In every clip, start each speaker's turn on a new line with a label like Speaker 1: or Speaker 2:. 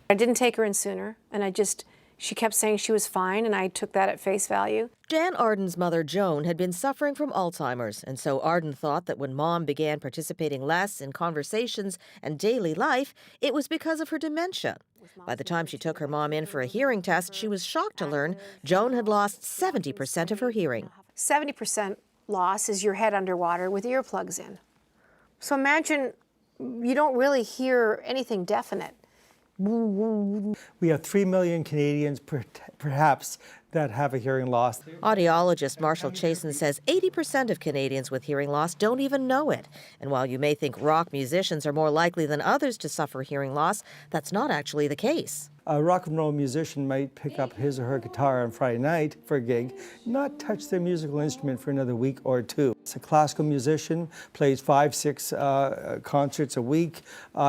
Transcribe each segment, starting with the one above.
Speaker 1: I didn't take her in sooner, and she kept saying she was fine, and I took that at face value.
Speaker 2: Jann Arden's mother, Joan, had been suffering from Alzheimer's, and so Arden thought that when Mom began participating less in conversations and daily life, it was because of her dementia. By the time she took her mom in for a hearing test, she was shocked to learn Joan had lost 70% of her hearing.
Speaker 1: 70% loss is your head underwater with earplugs in. So imagine you don't really hear anything definite.
Speaker 3: We have 3 million Canadians perhaps that have a hearing loss.
Speaker 2: Audiologist Marshall Chasen says 80% of Canadians with hearing loss don't even know it. And while you may think rock musicians are more likely than others to suffer hearing loss, that's not actually the case.
Speaker 3: A rock and roll musician might pick up his or her guitar on Friday night for a gig, not touch their musical instrument for another week or two. A classical musician plays 5-6 concerts a week.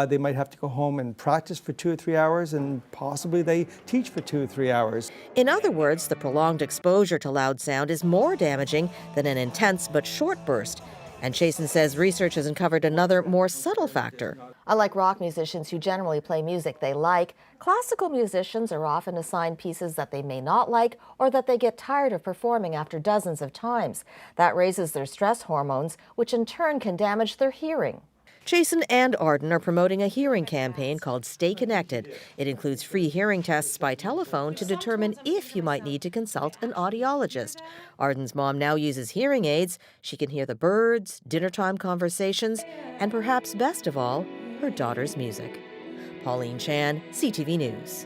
Speaker 3: They might have to go home and practice for 2 or 3 hours, and possibly they teach for 2 or 3 hours.
Speaker 2: In other words, the prolonged exposure to loud sound is more damaging than an intense but short burst. And Chasen says research has uncovered another, more subtle factor. Unlike rock musicians who generally play music they like, classical musicians are often assigned pieces that they may not like or that they get tired of performing after dozens of times. That raises their stress hormones, which in turn can damage their hearing. Chasen and Arden are promoting a hearing campaign called Stay Connected. It includes free hearing tests by telephone to determine if you might need to consult an audiologist. Arden's mom now uses hearing aids. She can hear the birds, dinnertime conversations, and perhaps best of all, her daughter's music. Pauline Chan, CTV News.